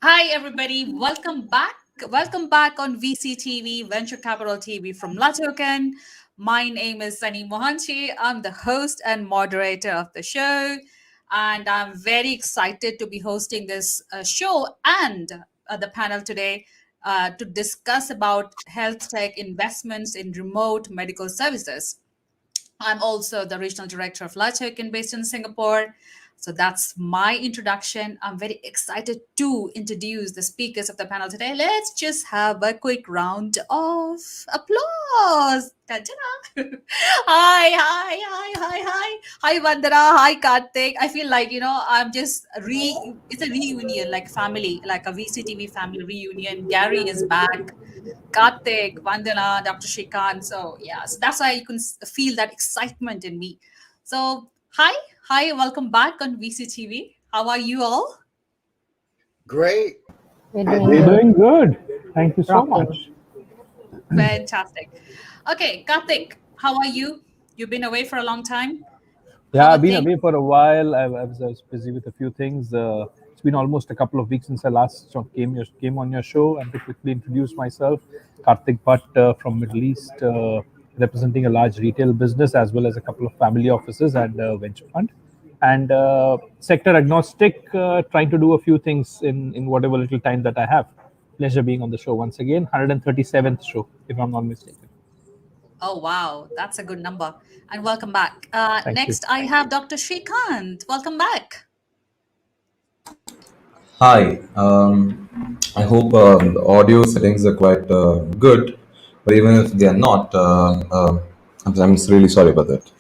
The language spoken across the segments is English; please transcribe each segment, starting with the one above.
Hi, everybody. Welcome back. Welcome back on VCTV, Venture Capital TV from LaToken. My name is Sonny Mohanty. I'm the host and moderator of the show. And I'm very excited to be hosting this show and the panel today to discuss about health tech investments in remote medical services. I'm also the regional director of LaToken based in Singapore. So that's my introduction. I'm very excited to introduce the speakers of the panel today. Let's just have a quick round of applause. Ta-ta. Hi, Vandana. Hi, Kartik. I feel like, I'm just it's a reunion, like family, like a VCTV family reunion. Gary is back. Kartik, Vandana, Dr. Srikant. So yeah, so that's why you can feel that excitement in me. So hi, welcome back on VCTV. How are you all? Great. We're We're doing doing good. Thank you so rocking. much. Fantastic. Okay, Kartik, how are you? You've been away for a long time. How Yeah, are I've been things? away for a while. I was busy with a few things. It's been almost a couple of weeks since I last came on your show. And to quickly introduce myself, Kartik Bhatt from Middle East, representing a large retail business as well as a couple of family offices and venture fund. And sector agnostic, trying to do a few things in whatever little time that I have. Pleasure being on the show once again. 137th show, if I'm not mistaken. Oh wow, that's a good number. And welcome back. Thank you. Next, I have Dr. Srikant. Welcome back. Hi. I hope the audio settings are quite good, but even if they are not, I'm really sorry about that.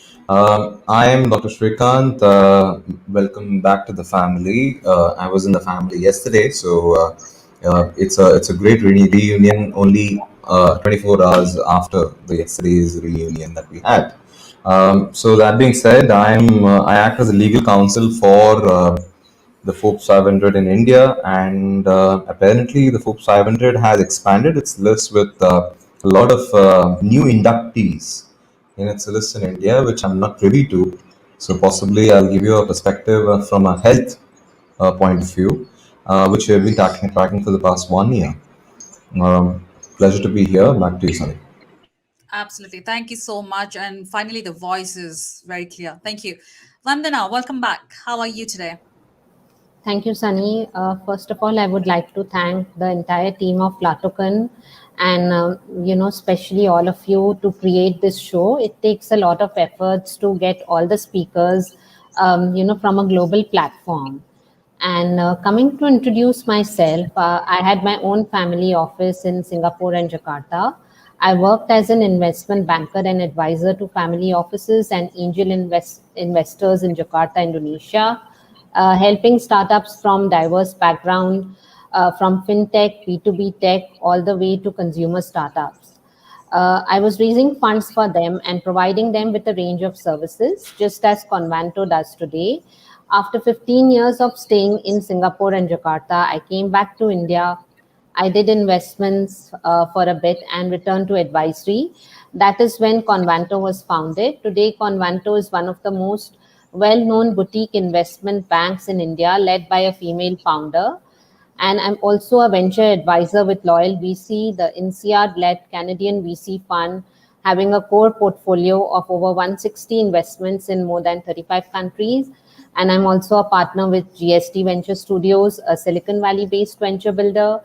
I am Dr. Srikant. Welcome back to the family. I was in the family yesterday, so it's a great reunion. Only 24 hours after the yesterday's reunion that we had. So that being said, I act as a legal counsel for the Forbes 500 in India, and apparently the Forbes 500 has expanded its list with a lot of new inductees in its list in India, which I'm not privy to. So possibly I'll give you a perspective from a health point of view, which we've been tracking for the past 1 year. Pleasure to be here. Back to you, Sonny. Absolutely. Thank you so much. And finally, the voice is very clear. Thank you. Vandana, welcome back. How are you today? Thank you, Sunny. First of all, I would like to thank the entire team of LaToken and, especially all of you to create this show. It takes a lot of efforts to get all the speakers, from a global platform. And coming to introduce myself, I had my own family office in Singapore and Jakarta. I worked as an investment banker and advisor to family offices and angel investors in Jakarta, Indonesia, helping startups from diverse background, from fintech, B2B tech, all the way to consumer startups. I was raising funds for them and providing them with a range of services, just as Convanto does today. After 15 years of staying in Singapore and Jakarta, I came back to India. I did investments for a bit and returned to advisory. That is when Convanto was founded. Today, Convanto is one of the most well known boutique investment banks in India, led by a female founder. And I'm also a venture advisor with Loyal VC, the INSEAD-led Canadian VC fund, having a core portfolio of over 160 investments in more than 35 countries. And I'm also a partner with GSD Venture Studios, a Silicon Valley-based venture builder.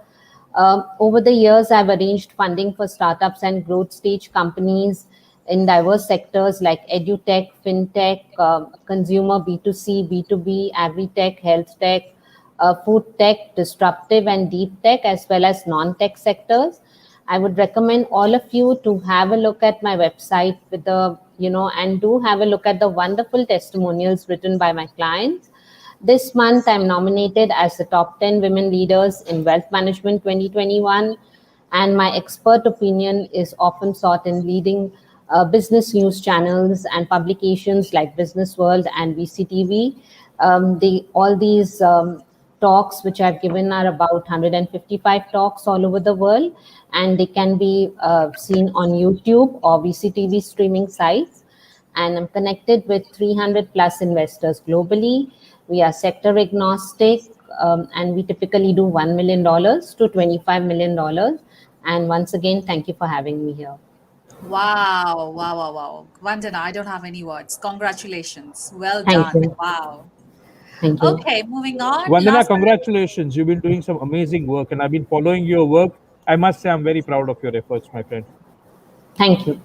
Over the years, I've arranged funding for startups and growth stage companies in diverse sectors like edutech, fintech, consumer B2C, B2B, agri-tech, health tech, food tech, disruptive and deep tech, as well as non-tech sectors. I would recommend all of you to have a look at my website and do have a look at the wonderful testimonials written by my clients. This month, I'm nominated as the top 10 women leaders in wealth management 2021, and my expert opinion is often sought in leading business news channels and publications like Business World and VCTV. All these talks which I've given are about 155 talks all over the world, and they can be seen on YouTube or VCTV streaming sites. And I'm connected with 300 plus investors globally. We are sector agnostic. and we typically do $1 million to $25 million. And once again, thank you for having me here. Wow, wow, wow, wow. Vandana, I don't have any words. Congratulations. Well Thank done. you. Wow. Thank you. Okay, moving on. Vandana, Last but congratulations. You've been doing some amazing work, and I've been following your work. I must say, I'm very proud of your efforts, my friend. Thank you.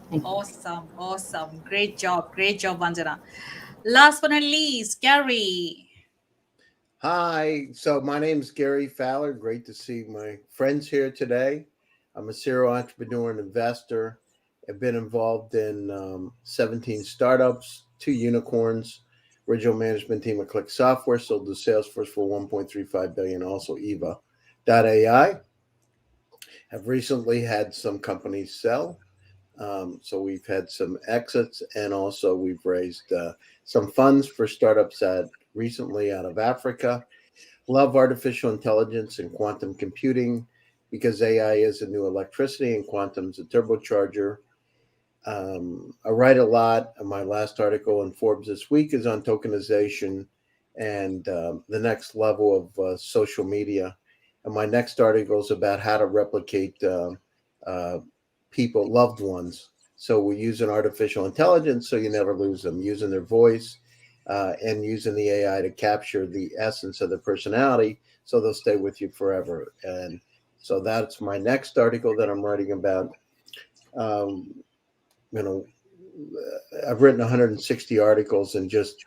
Thank you. awesome, awesome. Great job, Vandana. Last but not least, Gary. Hi, so my name is Gary Fowler. Great to see my friends here today. I'm a serial entrepreneur and investor. I've been involved in 17 startups, 2 unicorns, original management team at Click Software, sold to Salesforce for 1.35 billion. Also, Eva.ai. Have recently had some companies sell. So we've had some exits, and also we've raised some funds for startups recently out of Africa. Love artificial intelligence and quantum computing because AI is a new electricity and quantum's a turbocharger. I write a lot. My last article in Forbes this week is on tokenization and the next level of social media. And my next article is about how to replicate people, loved ones. So we're using artificial intelligence so you never lose them, using their voice and using the AI to capture the essence of the personality so they'll stay with you forever. And so that's my next article that I'm writing about. I've written 160 articles and just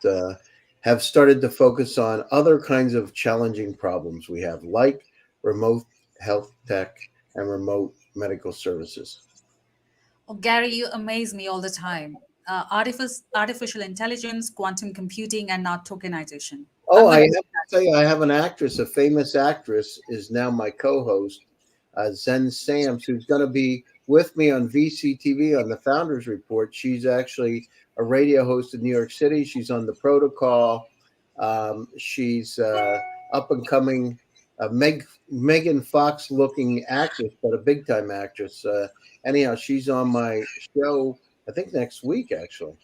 have started to focus on other kinds of challenging problems we have, like remote health tech and remote medical services. Oh, Gary, you amaze me all the time. Artificial intelligence, quantum computing, and now tokenization. Oh, I'm I going have to. to tell you, I have an actress, a famous actress, is now my co-host, Zen Sams, who's going to be with me on VCTV on the Founders Report. She's actually a radio host in New York City. She's on the Protocol. She's up and coming, Megan Fox looking actress, but a big time actress. Anyhow, she's on my show, I think next week, actually.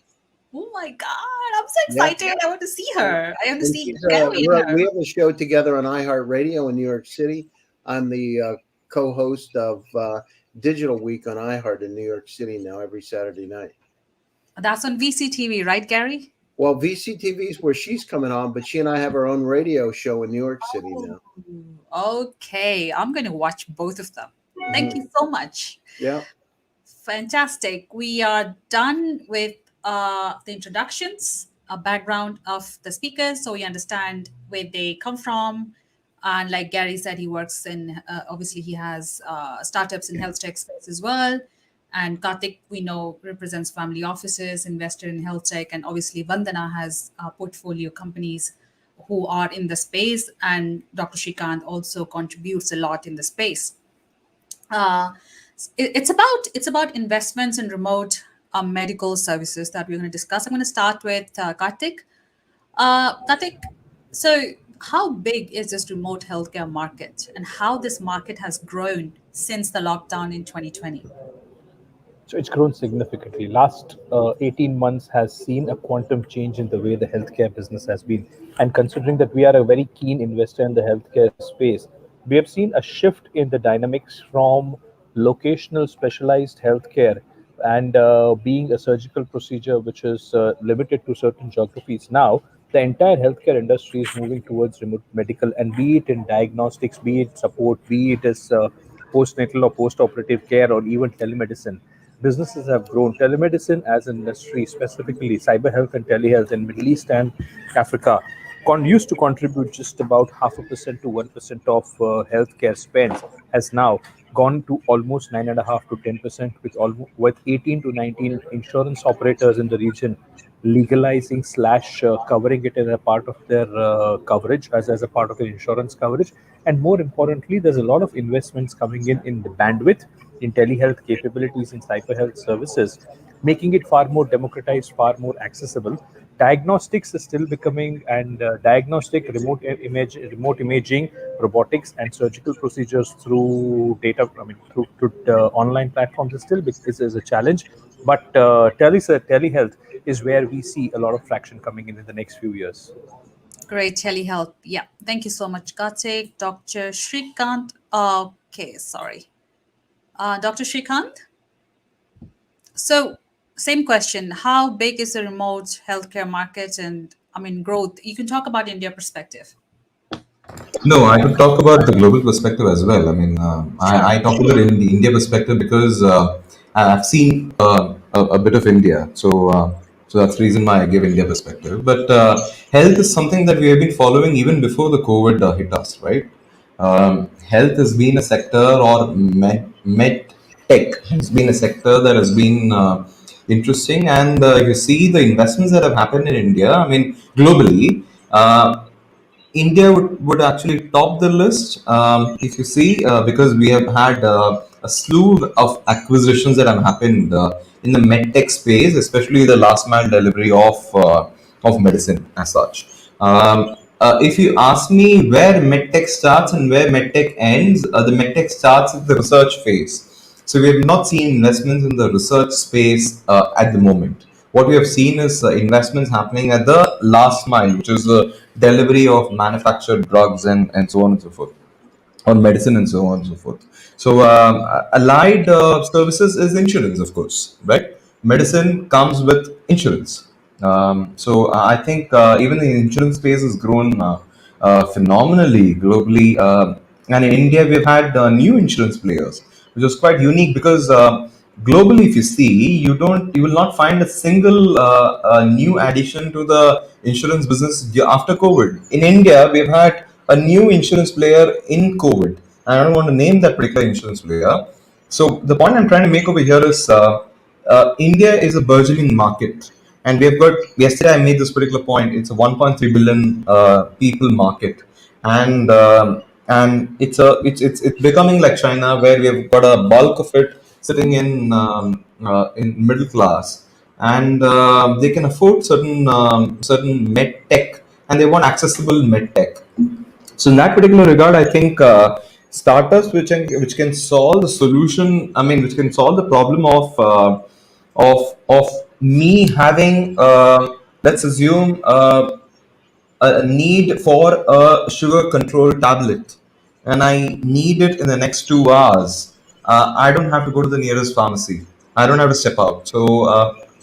Oh my God, I'm so Yeah. excited. I want to see her. I want to And see Gary and her. we have a show together on iHeartRadio in New York City. I'm the co-host of Digital Week on iHeart in New York City now every Saturday night. That's on VCTV, right, Gary? Well, VCTV is where she's coming on, but she and I have our own radio show in New York City now. Okay, I'm going to watch both of them. Thank you so much. Yeah. Fantastic. We are done with the introductions, a background of the speakers, so we understand where they come from. And like Gary said, he works in, obviously, he has startups in health tech space as well. And Kartik, we know, represents family offices, investor in health tech. And obviously, Vandana has portfolio companies who are in the space. And Dr. Srikant also contributes a lot in the space. Uh, it's about investments in remote medical services that we're going to discuss. I'm going to start with Kartik. Kartik, so how big is this remote healthcare market, and how this market has grown since the lockdown in 2020? So it's grown significantly. Last 18 months has seen a quantum change in the way the healthcare business has been. And considering that we are a very keen investor in the healthcare space, we have seen a shift in the dynamics from locational specialized healthcare and being a surgical procedure which is limited to certain geographies. Now, the entire healthcare industry is moving towards remote medical, and be it in diagnostics, be it support, be it as postnatal or post-operative care, or even telemedicine. Businesses have grown. Telemedicine as an industry, specifically cyber health and telehealth in Middle East and Africa, used to contribute just about 0.5% to 1% of healthcare spends, has now gone to almost 9.5 to 10%, with 18 to 19 insurance operators in the region legalizing slash covering it as a part of their coverage, as a part of their insurance coverage. And more importantly, there's a lot of investments coming in the bandwidth, in telehealth capabilities, in cyber health services, making it far more democratized, far more accessible. Diagnostics is still becoming, and diagnostic remote imaging, robotics, and surgical procedures through data, through online platforms is a challenge. But telehealth is where we see a lot of traction coming in the next few years. Great telehealth. Yeah. Thank you so much, Kartik. Dr. Srikant. Okay, sorry. Dr. Srikant? So, same question. How big is the remote healthcare market and, I mean, growth? You can talk about India perspective. No, I could talk about the global perspective as well. I mean, Sure. I talk about in the India perspective because I've seen a bit of India, so that's the reason why I give India perspective. But health is something that we have been following even before the COVID hit us, right? Health has been a sector, or med tech has been a sector that has been interesting. And if you see the investments that have happened in India, I mean, globally. India would actually top the list if you see, because we have had a slew of acquisitions that have happened in the medtech space, especially the last mile delivery of medicine as such. If you ask me where medtech starts and where medtech ends, the medtech starts at the research phase. So we have not seen investments in the research space at the moment. What we have seen is investments happening at the last mile, which is the delivery of manufactured drugs and so on and so forth, or medicine and so on and so forth. So, allied services is insurance, of course, right? Medicine comes with insurance. I think even the insurance space has grown phenomenally globally. And in India, we've had new insurance players, which was quite unique because globally, if you see, you will not find a single new addition to the insurance business after COVID. In India, we've had a new insurance player in COVID. I don't want to name that particular insurance player. So the point I'm trying to make over here is India is a burgeoning market, and we have got. Yesterday, I made this particular point. It's a 1.3 billion people market, and it's becoming like China, where we have got a bulk of it sitting in middle class, and they can afford certain med tech, and they want accessible med tech. So in that particular regard, I think startups which can solve the solution. I mean, which can solve the problem of me having, let's assume, a need for a sugar control tablet, and I need it in the next 2 hours, I don't have to go to the nearest pharmacy. I don't have to step out. So,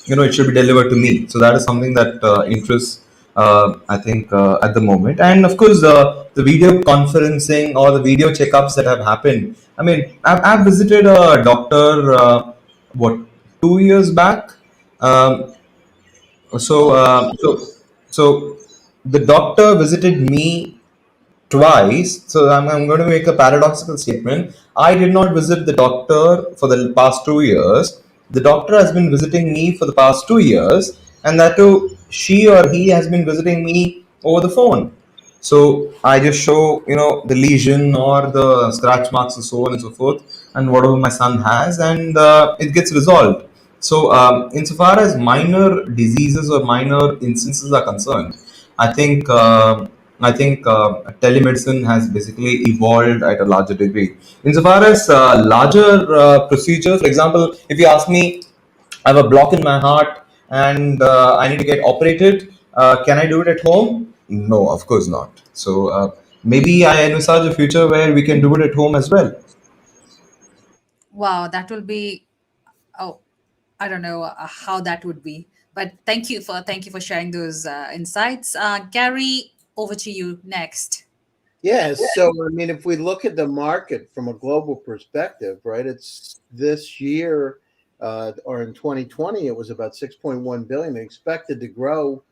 it should be delivered to me. So that is something that interests, I think, at the moment. And of course, the video conferencing or the video checkups that have happened. I mean, I've visited a doctor, what, 2 years back. Um, so, so the doctor visited me twice. So I'm going to make a paradoxical statement. I did not visit the doctor for the past 2 years. The doctor has been visiting me for the past 2 years, and that too, she or he has been visiting me over the phone. So I just show, the lesion or the scratch marks and so on and so forth, and whatever my son has, and it gets resolved. So, insofar as minor diseases or minor instances are concerned, I think telemedicine has basically evolved at a larger degree. Insofar as larger procedures, for example, if you ask me, I have a block in my heart and I need to get operated. Can I do it at home? No, of course not. So maybe I envisage a future where we can do it at home as well. Wow, that will be, oh, I don't know how that would be. But thank you for sharing those insights. Gary, over to you next. Yes. So, I mean, if we look at the market from a global perspective, right, it's this year or in 2020, it was about 6.1 billion, expected to grow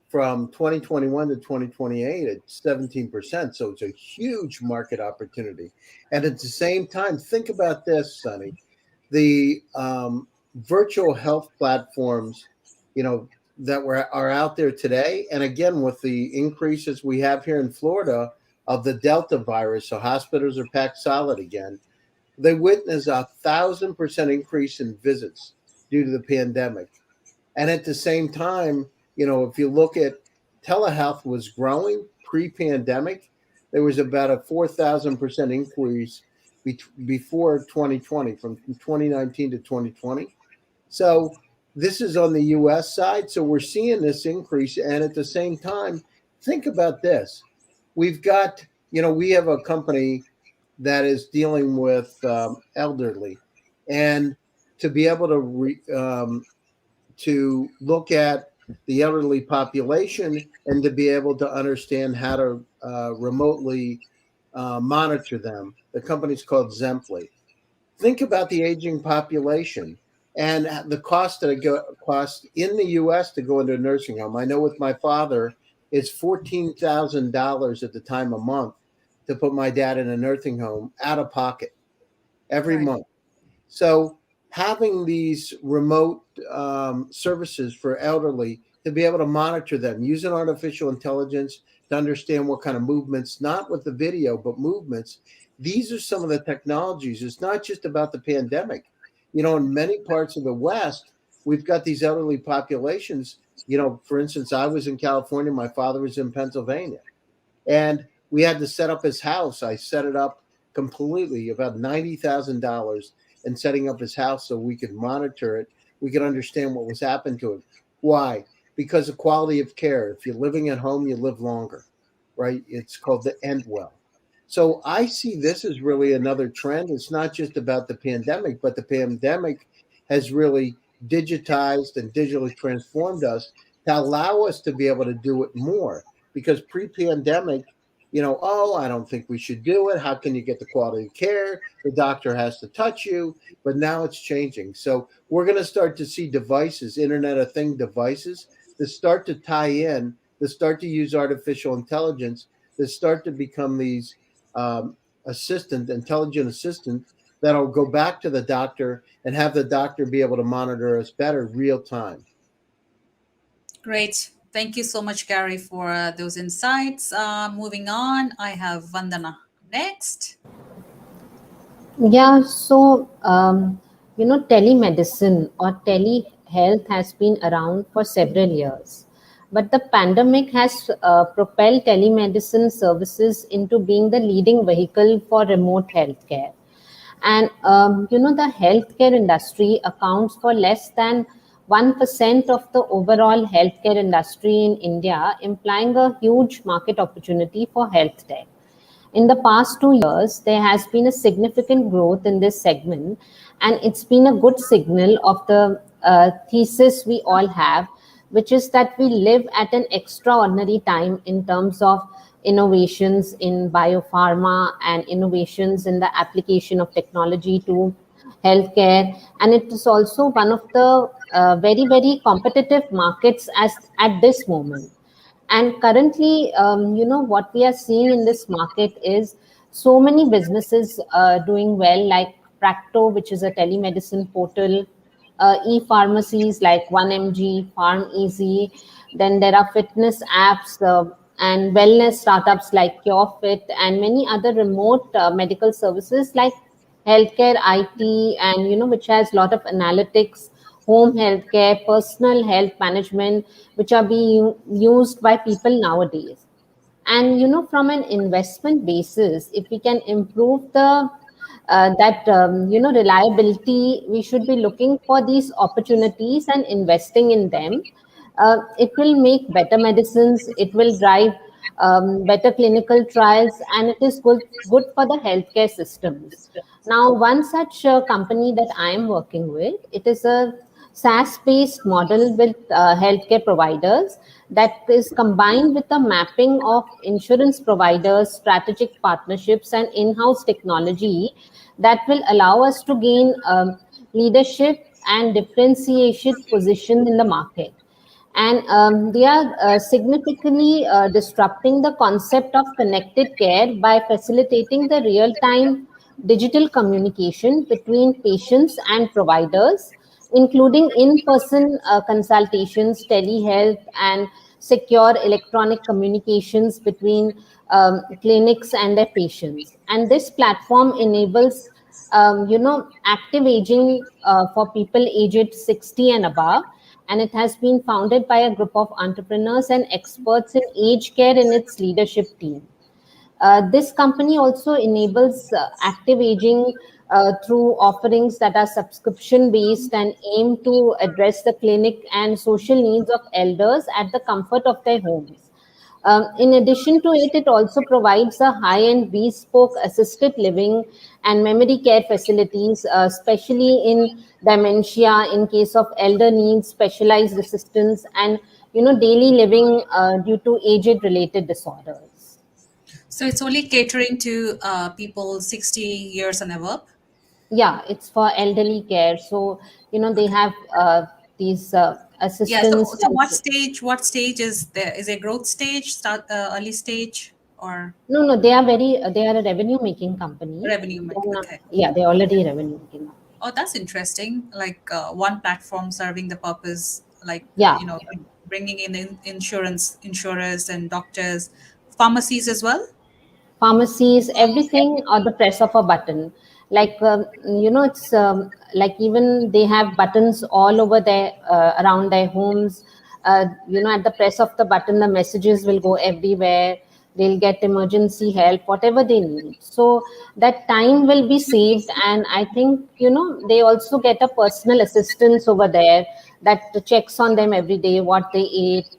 from 2021 to 2028 at 17%. So it's a huge market opportunity. And at the same time, think about this, Sonny, the virtual health platforms, that are out there today. And again, with the increases we have here in Florida of the Delta virus, so hospitals are packed solid again. They witnessed 1,000% increase in visits due to the pandemic. And at the same time, if you look at telehealth was growing pre-pandemic, there was about a 4,000% increase before 2020, from 2019 to 2020. So this is on the U.S. side. So we're seeing this increase, and at the same time, think about this. We've got, we have a company that is dealing with elderly, and to be able to look at the elderly population and to be able to understand how to remotely monitor them. The company's called Zemply. Think about the aging population and the cost that it costs in the U.S. to go into a nursing home. I know with my father, it's $14,000 at the time a month to put my dad in a nursing home out of pocket every Right. month. So having these remote services for elderly to be able to monitor them using artificial intelligence to understand what kind of movements, not with the video, but movements. These are some of the technologies. It's not just about the pandemic. In many parts of the West, we've got these elderly populations. For instance, I was in California, my father was in Pennsylvania, and we had to set up his house. I set it up completely, about $90,000, and setting up his house so we could monitor it. We could understand what was happening to it. Why? Because of quality of care. If you're living at home, you live longer, right? It's called the end well. So I see this as really another trend. It's not just about the pandemic, but the pandemic has really digitized and digitally transformed us to allow us to be able to do it more. Because pre-pandemic, oh, I don't think we should do it. How can you get the quality of care? The doctor has to touch you. But now it's changing. So we're going to start to see devices, Internet of Things devices, that start to tie in, that start to use artificial intelligence, that start to become these intelligent assistant that'll go back to the doctor and have the doctor be able to monitor us better real time. Great. Thank you so much, Gary, for those insights. Moving on, I have Vandana next. Yeah, so telemedicine or telehealth has been around for several years, but the pandemic has propelled telemedicine services into being the leading vehicle for remote healthcare. And the healthcare industry accounts for less than 1% of the overall healthcare industry in India, implying a huge market opportunity for health tech. In the past 2 years, there has been a significant growth in this segment, and it's been a good signal of the thesis we all have, which is that we live at an extraordinary time in terms of innovations in biopharma and innovations in the application of technology to healthcare. And it is also one of the very, very competitive markets at this moment. And currently, what we are seeing in this market is so many businesses doing well, like Practo, which is a telemedicine portal, e-pharmacies like 1mg, Farm Easy. Then there are fitness apps and wellness startups like CureFit, and many other remote medical services like healthcare IT, and which has a lot of analytics, home healthcare, personal health management, which are being used by people nowadays. And from an investment basis, if we can improve the that reliability, we should be looking for these opportunities and investing in them. It will make better medicines, it will drive better clinical trials, and it is good for the healthcare systems. Now, one such company that I am working with, it is a SaaS-based model with healthcare providers that is combined with the mapping of insurance providers, strategic partnerships, and in-house technology that will allow us to gain leadership and differentiation position in the market. And they are significantly disrupting the concept of connected care by facilitating the real-time digital communication between patients and providers, including in-person consultations, telehealth, and secure electronic communications between clinics and their patients. And this platform enables active aging for people aged 60 and above, and it has been founded by a group of entrepreneurs and experts in aged care in its leadership team. This company also enables active aging through offerings that are subscription based and aim to address the clinic and social needs of elders at the comfort of their homes. In addition to it, it also provides a high-end bespoke assisted living and memory care facilities, especially in dementia, in case of elder needs, specialized assistance, and daily living due to age-related disorders. So it's only catering to people 60 years and above. Yeah, it's for elderly care. So they have these Yeah. So, assistance. so what stage is there? Is a growth stage, start early stage, or No, no, they are a revenue making company. revenue? Then, Okay. yeah, they're already revenue making company. Oh, that's interesting. Like one platform serving the purpose, like Yeah, bringing in insurers and doctors, pharmacies as well. pharmacies, everything or the press of a button. Like it's like even they have buttons all over their around their homes. At the press of the button, the messages will go everywhere. They'll get emergency help, whatever they need. So that time will be saved, and I think they also get a personal assistance over there that checks on them every day, what they ate,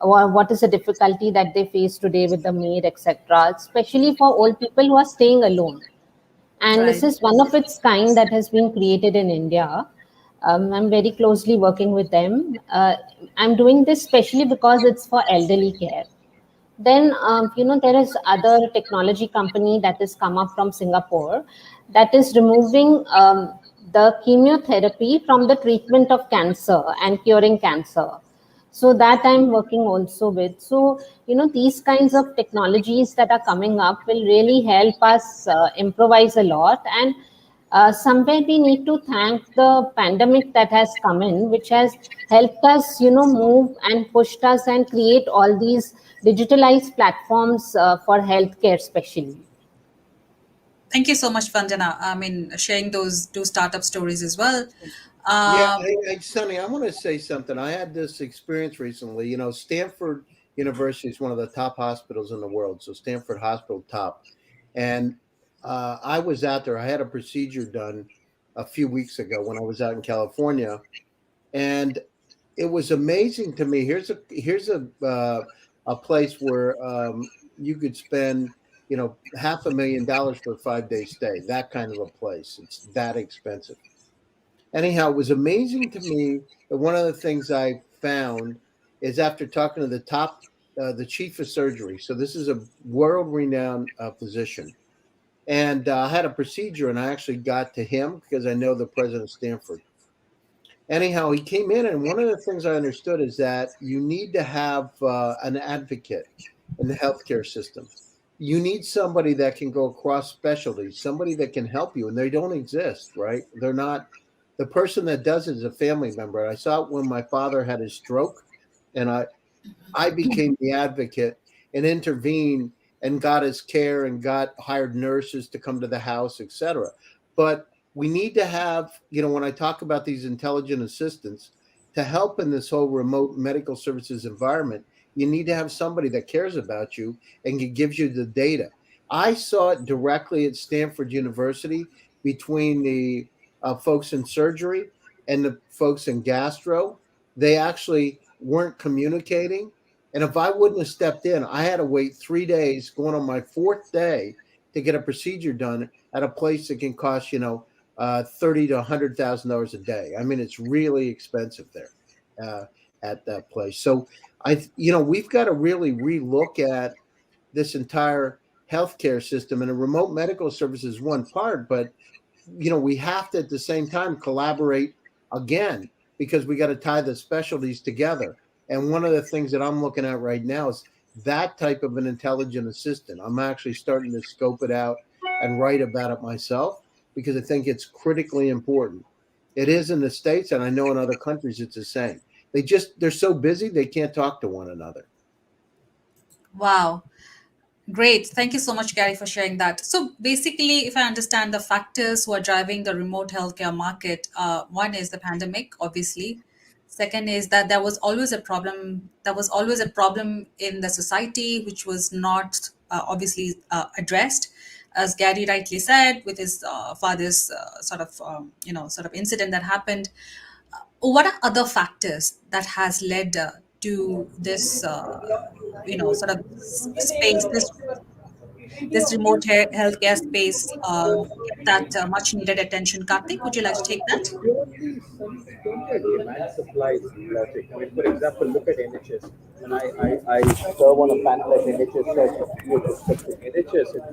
or what is the difficulty that they face today with the maid, etc. Especially for old people who are staying alone. And this Right. is one of its kind that has been created in India. I'm very closely working with them. I'm doing this especially because it's for elderly care. Then there is other technology company that has come up from Singapore that is removing the chemotherapy from the treatment of cancer and curing cancer. So that I'm working also with. So these kinds of technologies that are coming up will really help us improvise a lot. And somewhere we need to thank the pandemic that has come in, which has helped us move and pushed us and create all these digitalized platforms for healthcare especially. Thank you so much, Vandana. I mean, sharing those two startup stories as well. Yeah, Um, Sonny, I want to say something. I had this experience recently. Stanford University is one of the top hospitals in the world. So Stanford Hospital top. And I was out there. I had a procedure done a few weeks ago when I was out in California, and it was amazing to me. Here's a place where you could spend $500,000 for a 5-day stay. That kind of a place. It's that expensive. Anyhow, it was amazing to me that one of the things I found is after talking to the chief of surgery. So this is a world-renowned physician, and I had a procedure, and I actually got to him because I know the president of Stanford. Anyhow, he came in, and one of the things I understood is that you need to have an advocate in the healthcare system. You need somebody that can go across specialties, somebody that can help you, and they don't exist, right? They're not. The person that does it is a family member. I saw it when my father had his stroke, and I became the advocate and intervened and got his care and got hired nurses to come to the house, etc. But we need to have, when I talk about these intelligent assistants to help in this whole remote medical services environment, you need to have somebody that cares about you and gives you the data. I saw it directly at Stanford University between the folks in surgery and the folks in gastro. They actually weren't communicating. And if I wouldn't have stepped in, I had to wait 3 days, going on my fourth day, to get a procedure done at a place that can cost, $30,000 to $100,000 a day. I mean, it's really expensive there at that place. So we've got to really relook at this entire healthcare system, and a remote medical service is one part, but we have to at the same time collaborate again, because we got to tie the specialties together. And one of the things that I'm looking at right now is that type of an intelligent assistant. I'm actually starting to scope it out and write about it myself because I think it's critically important. It is in the States, and I know in other countries it's the same. They're so busy they can't talk to one another. wow. Great. Thank you so much, Gary, for sharing that. So basically, if I understand the factors who are driving the remote healthcare market, one is the pandemic, obviously. Second is that there was always a problem. There was always a problem in the society, which was not obviously addressed, as Gary rightly said, with his father's sort of incident that happened. What are other factors that has led to this? sort of space, this remote healthcare space get that much needed attention. Kartik, would you like to take that? Purely demand supply logic. I mean, for example, look at NHS. When I serve on a panel at NHS from your perspective. NHS, it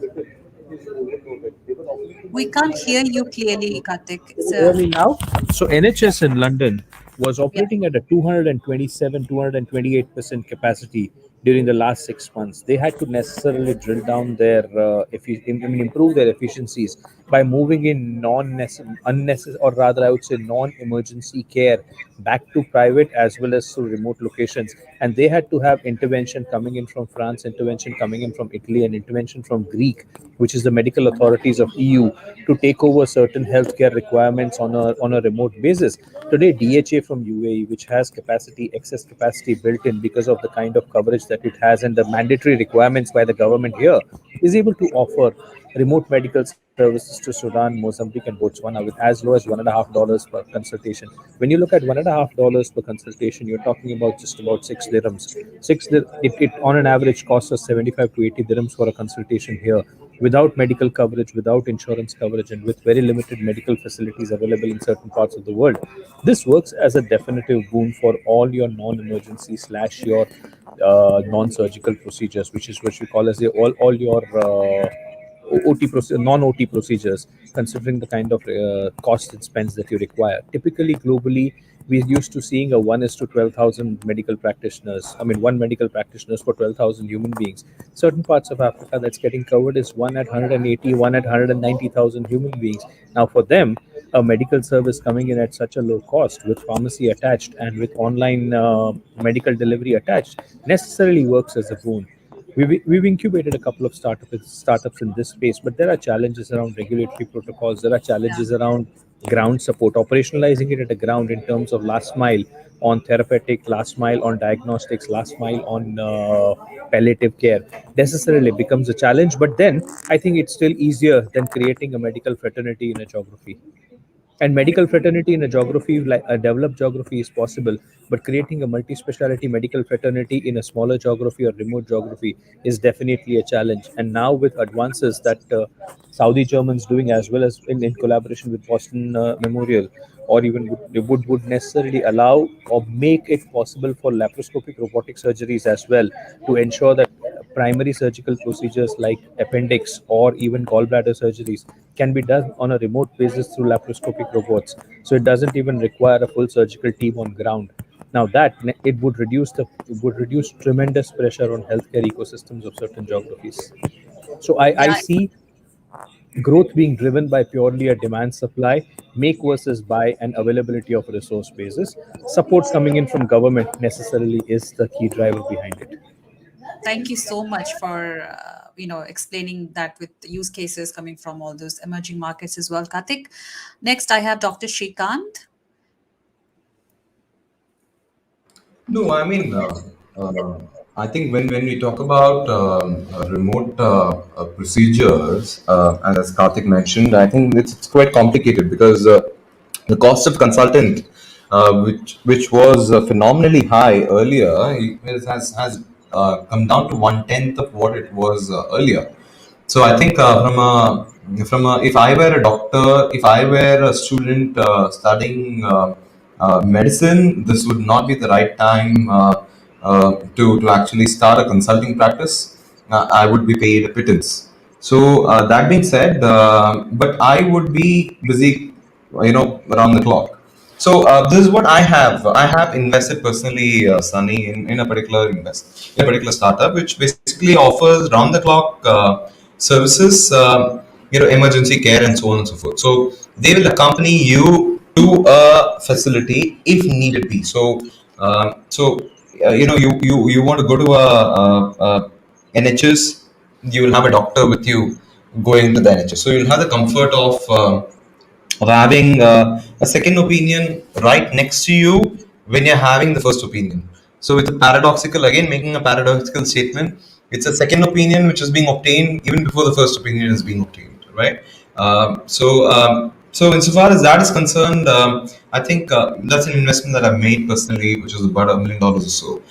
is overloaded. Given We can't hear you clearly, Kartik. Can you hear me now? So NHS in London was Yeah. operating at a 227, 228% capacity during the last 6 months. They had to necessarily drill down their, improve their efficiencies by moving in unnecessary, or rather, I would say, non-emergency care back to private as well as to remote locations. And they had to have intervention coming in from France, intervention coming in from Italy, and intervention from Greek, which is the medical authorities of EU, to take over certain healthcare requirements on a remote basis. Today, DHA from UAE, which has excess capacity built in because of the kind of coverage that it has and the mandatory requirements by the government here, is able to offer remote medical services to Sudan, Mozambique, and Botswana with as low as $1.50 per consultation. When you look at $1.50 per consultation, you're talking about just about 6 dirhams. It on an average costs us 75 to 80 dirhams for a consultation here, without medical coverage, without insurance coverage, and with very limited medical facilities available in certain parts of the world. This works as a definitive boon for all your non-emergency slash your non-surgical procedures, which is what we call as all your non-OT procedures, considering the kind of cost and spends that you require. Typically, globally, we're used to seeing a 1 is to 12,000 medical practitioners. I mean, one medical practitioners for 12,000 human beings. Certain parts of Africa that's getting covered is one at 180, one at 190,000 human beings. Now, for them, a medical service coming in at such a low cost with pharmacy attached and with online medical delivery attached necessarily works as a boon. We've incubated a couple of startups in this space, but there are challenges around regulatory protocols. There are Yeah. challenges around ground support, operationalizing it at the ground in terms of last mile on therapeutic, last mile on diagnostics, last mile on palliative care necessarily becomes a challenge. But then I think it's still easier than creating a medical fraternity in a geography. And medical fraternity in a geography, like a developed geography, is possible, but creating a multi-speciality medical fraternity in a smaller geography or remote geography is definitely a challenge. And now with advances that Saudi Germans doing, as well as in collaboration with Boston Memorial, or even would necessarily allow or make it possible for laparoscopic robotic surgeries as well, to ensure that primary surgical procedures like appendix or even gallbladder surgeries can be done on a remote basis through laparoscopic robots. So it doesn't even require a full surgical team on ground. Now it would reduce tremendous pressure on healthcare ecosystems of certain geographies. So I Yeah. see growth being driven by purely a demand supply, make versus buy, and availability of resource basis. Support coming in from government necessarily is the key driver behind it. Thank you so much for explaining that with use cases coming from all those emerging markets as well, Kartik. Next, I have Dr. Srikant. No, I mean, I think when we talk about remote procedures, and as Karthik mentioned, I think it's quite complicated because the cost of consultant, which was phenomenally high earlier, has come down to 1/10 of what it was earlier. So I think if I were a doctor, if I were a student studying medicine, this would not be the right time to actually start a consulting practice. I would be paid a pittance. So that being said, but I would be busy, around the clock. So this is what I have. I have invested personally, Sunny, in a particular startup, which basically offers round the clock services, emergency care and so on and so forth. So they will accompany you to a facility if needed be. You want to go to a NHS, you will have a doctor with you going to the NHS. So you'll have the comfort of having a second opinion right next to you when you're having the first opinion. So it's making a paradoxical statement. It's a second opinion which is being obtained even before the first opinion is being obtained, right? So insofar as that is concerned, I think that's an investment that I've made personally, which is about $1 million or so.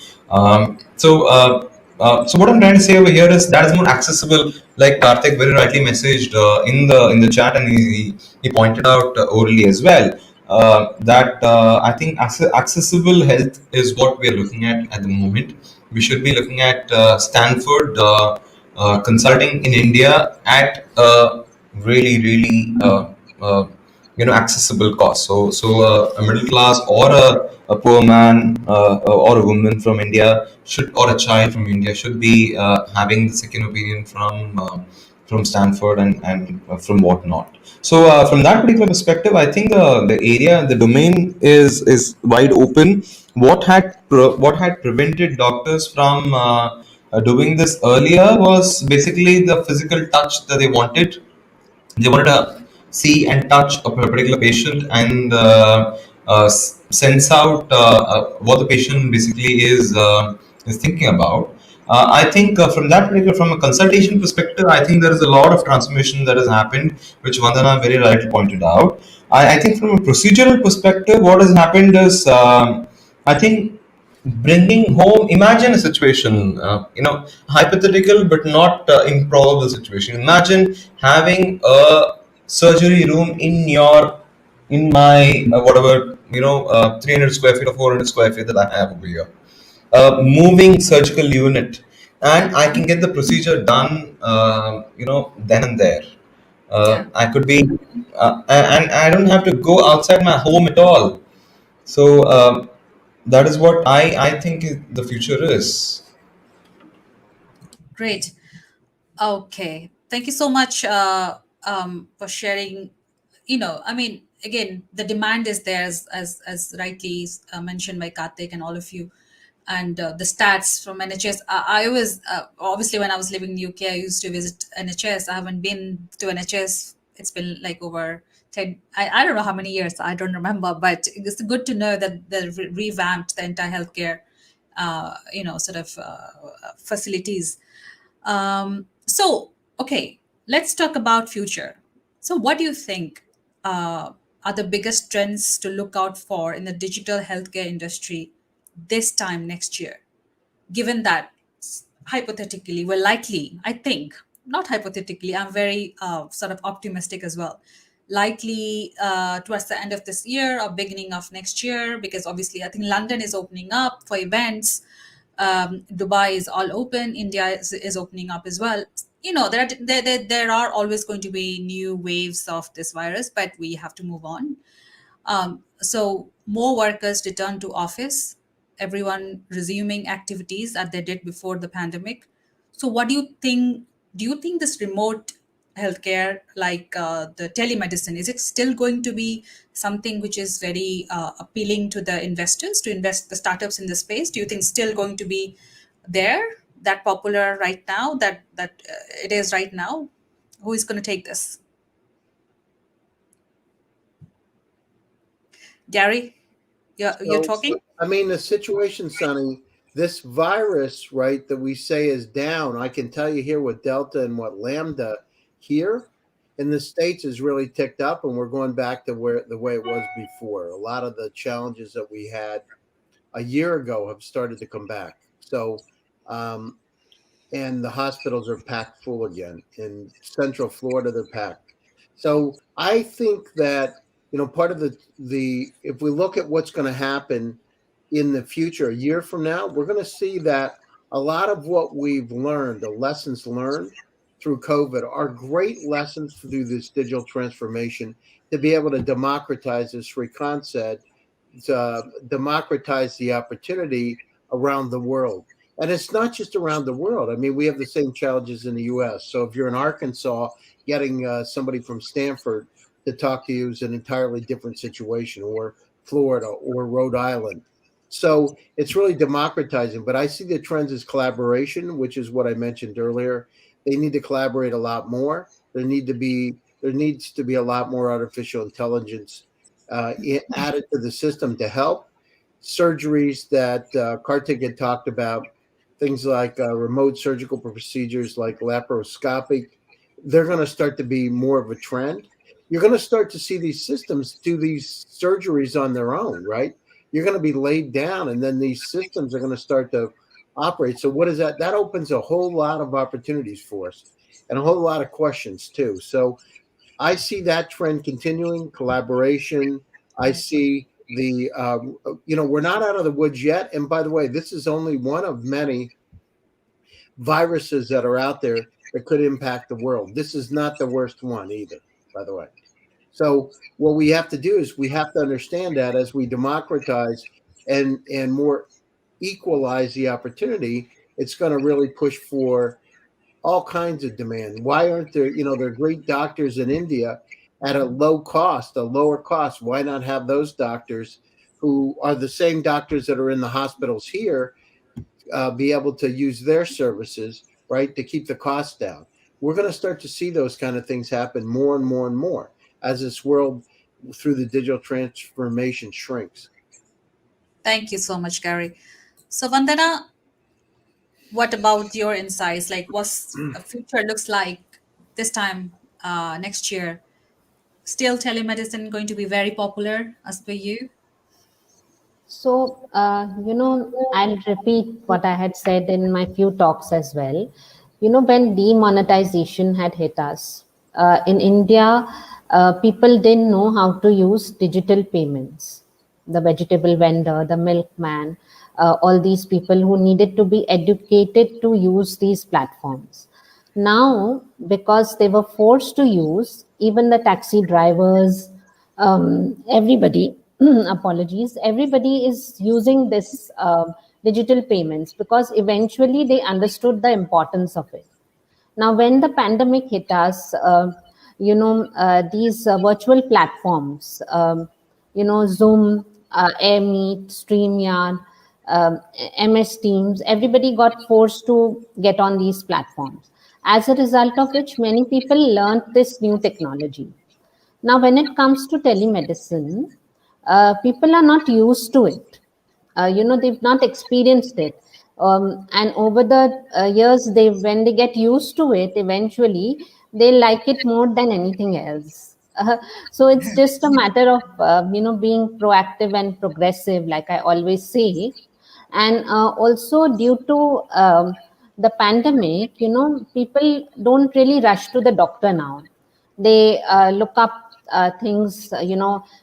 so what I'm trying to say over here is that is more accessible, like Kartik very rightly messaged in the chat, and he pointed out orally as well, that I think accessible health is what we are looking at the moment. We should be looking at Stanford consulting in India at really accessible cost. So a middle class or a poor man or a woman from India should, or a child from India should be having the second opinion from Stanford and from whatnot. So from that particular perspective, I think the area, the domain is wide open. What had prevented doctors from doing this earlier was basically the physical touch that they wanted to see and touch a particular patient and sense out what the patient basically is thinking about. I think from a consultation perspective, I think there is a lot of transformation that has happened, which Vandana very rightly pointed out. I think from a procedural perspective, what has happened is, I think bringing home, imagine a situation, hypothetical but not improbable situation. Imagine having a surgery room in my whatever 300 square feet or 400 square feet that I have over here, a moving surgical unit, and I can get the procedure done then and there. Yeah. I could be and I don't have to go outside my home at all. So that is what I think the future is. Great. Okay. Thank you so much for sharing. I mean, again, the demand is there, as rightly mentioned by Kartik and all of you. And the stats from NHS. I was obviously, when I was living in UK, I used to visit NHS. I haven't been to NHS. It's been like over 10. I don't know how many years. I don't remember. But it's good to know that they revamped the entire healthcare, sort of facilities. So, okay, let's talk about future. So, what do you think are the biggest trends to look out for in the digital healthcare industry this time next year? Given that hypothetically, we're likely, I think, not hypothetically, I'm very sort of optimistic as well. Likely towards the end of this year or beginning of next year, because obviously I think London is opening up for events. Dubai is all open. India is opening up as well. There are always going to be new waves of this virus, but we have to move on. So more workers return to office, everyone resuming activities that they did before the pandemic. So what do you think? Do you think this remote healthcare, like the telemedicine, is it still going to be something which is very appealing to the investors, to invest the startups in the space? Do you think still going to be there, that popular right now, that it is right now? Who is going to take this? Gary, you're talking? I mean, the situation, Sonny, this virus, right, that we say is down, I can tell you here with Delta and what Lambda here in the States is really ticked up, and we're going back to the way it was before. A lot of the challenges that we had a year ago have started to come back. So, and the hospitals are packed full again. In Central Florida, they're packed. So I think that, part of the if we look at what's going to happen in the future, a year from now, we're going to see that a lot of what we've learned, the lessons learned through COVID, are great lessons through this digital transformation to be able to democratize, as Srikant said, to democratize the opportunity around the world. And it's not just around the world. I mean, we have the same challenges in the U.S. So if you're in Arkansas, getting somebody from Stanford to talk to you is an entirely different situation, or Florida or Rhode Island. So it's really democratizing. But I see the trends as collaboration, which is what I mentioned earlier. They need to collaborate a lot more. There needs to be a lot more artificial intelligence added to the system to help. Surgeries that Kartik had talked about, things like remote surgical procedures like laparoscopic, they're going to start to be more of a trend. You're going to start to see these systems do these surgeries on their own, right? You're going to be laid down, and then these systems are going to start to operate. So what is that? That opens a whole lot of opportunities for us and a whole lot of questions too. So I see that trend continuing, collaboration. I see the, we're not out of the woods yet. And by the way, this is only one of many viruses that are out there that could impact the world. This is not the worst one either, by the way. So what we have to do is we have to understand that as we democratize and more equalize the opportunity, it's going to really push for all kinds of demand. Why aren't there, there are great doctors in India at a lower cost? Why not have those doctors who are the same doctors that are in the hospitals here be able to use their services, right, to keep the costs down? We're going to start to see those kind of things happen more and more and more as this world through the digital transformation shrinks. Thank you so much, Gary. So, Vandana, what about your insights? Like, what's a future looks like this time next year? Still telemedicine going to be very popular as per you? So, I'll repeat what I had said in my few talks as well. When demonetization had hit us in India, people didn't know how to use digital payments. The vegetable vendor, the milkman, all these people who needed to be educated to use these platforms. Now, because they were forced to use, even the taxi drivers, everybody, apologies, everybody is using this digital payments because eventually they understood the importance of it. Now, when the pandemic hit us, these virtual platforms, Zoom, AirMeet, StreamYard, MS Teams, everybody got forced to get on these platforms. As a result of which, many people learned this new technology. Now, when it comes to telemedicine, people are not used to it. They've not experienced it. And over the years, when they get used to it, eventually they like it more than anything else. So it's just a matter of being proactive and progressive, like I always say. And also due to the pandemic, people don't really rush to the doctor now. They look up things,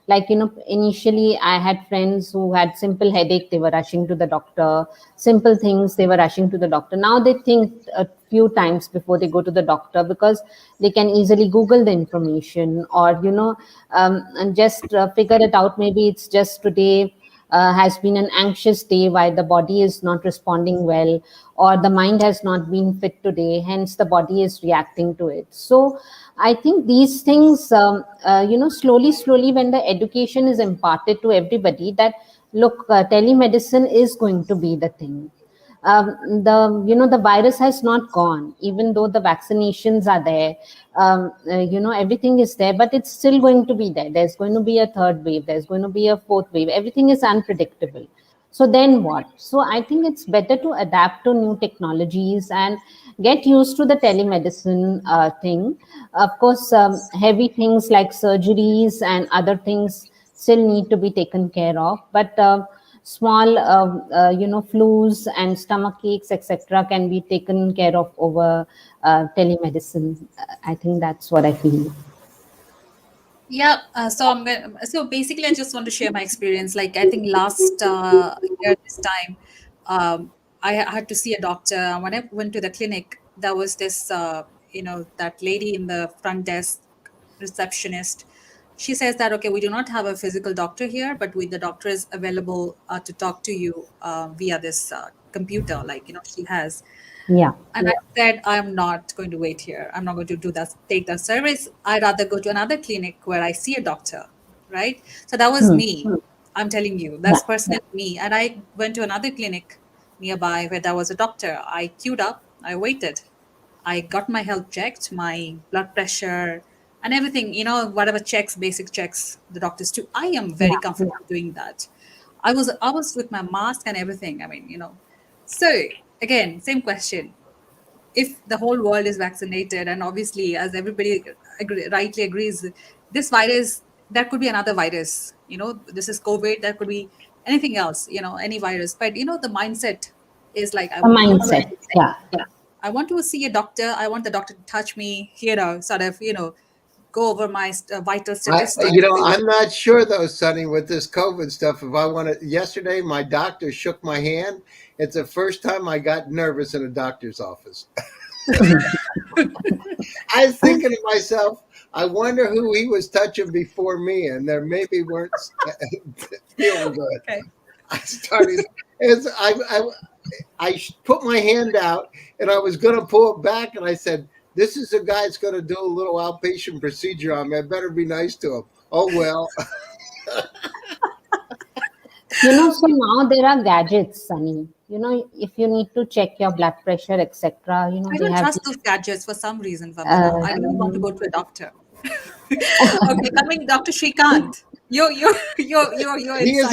like, initially I had friends who had simple headache, they were rushing to the doctor. Simple things, they were rushing to the doctor. Now they think a few times before they go to the doctor because they can easily Google the information, or, and just figure it out. Maybe it's just today has been an anxious day, why the body is not responding well, or the mind has not been fit today, hence the body is reacting to it. So I think these things, slowly, when the education is imparted to everybody that, look, telemedicine is going to be the thing. The virus has not gone, even though the vaccinations are there. Everything is there, but it's still going to be there. There's going to be a third wave, there's going to be a fourth wave. Everything is unpredictable. So then what? So I think it's better to adapt to new technologies and get used to the telemedicine thing. Of course, heavy things like surgeries and other things still need to be taken care of, but small flus and stomach aches, etc., can be taken care of over telemedicine. I think that's what I feel. Yeah, so basically, I just want to share my experience. Like, I think last year this time, I had to see a doctor. When I went to the clinic, there was this, that lady in the front desk, receptionist. She says that, okay, we do not have a physical doctor here, but the doctor is available to talk to you via this computer, like, she has. Yeah. And I said, I'm not going to wait here. I'm not going to do that, take that service. I'd rather go to another clinic where I see a doctor, right? So that was me. I'm telling you, that's personally me. And I went to another clinic nearby where there was a doctor. I queued up, I waited. I got my health checked, my blood pressure and everything, whatever checks, basic checks the doctors do. I am very comfortable doing that. I was with my mask and everything. I mean, So again, same question. If the whole world is vaccinated, and obviously, as everybody rightly agrees, this virus, that could be another virus. This is COVID. That could be anything else. Any virus. But the mindset is like A mindset. Yeah. I want to see a doctor. I want the doctor to touch me, sort of, go over my vital statistics. I'm not sure though, Sonny, with this COVID stuff. If I want to, yesterday my doctor shook my hand. It's the first time I got nervous in a doctor's office. I was thinking to myself, I wonder who he was touching before me, and there maybe weren't feeling good. Okay. I started. I put my hand out, and I was going to pull it back, and I said, "This is a guy that's going to do a little outpatient procedure on me. I better be nice to him." Oh well. So now there are gadgets, Sunny. If you need to check your blood pressure, etc. I they don't have trust those gadgets for some reason, Vandana. I don't want to go to a doctor. Okay, coming Dr. Srikant. You're He is a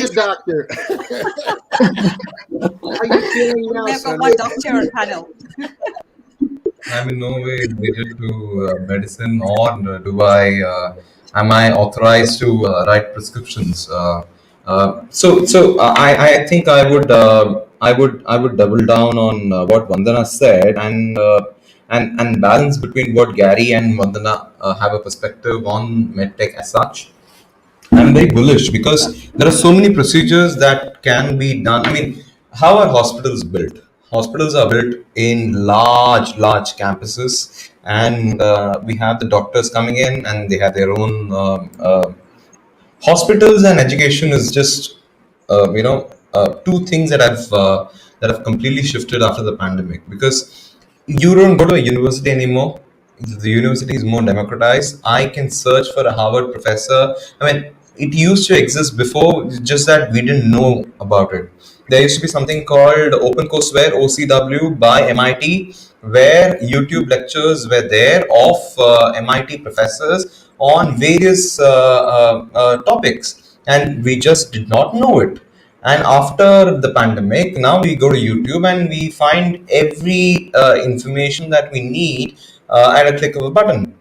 inside. doctor. How you feeling now, Never Sonny? one doctor panel. I'm in no way related to medicine, or do am I authorized to write prescriptions? I think I would double down on what Vandana said, and balance between what Gary and Vandana have a perspective on medtech as such. I'm very bullish because there are so many procedures that can be done. I mean, how are hospitals built? Hospitals are built in large campuses, and we have the doctors coming in, and they have their own hospitals. And education is just two things that have completely shifted after the pandemic, because you don't go to a university anymore. The university is more democratized. I can search for a Harvard professor. I mean, it used to exist before, just that we didn't know about it. There used to be something called OpenCourseWare, OCW, by MIT, where YouTube lectures were there of MIT professors on various topics, and we just did not know it. And after the pandemic, now we go to YouTube and we find every information that we need at a click of a button.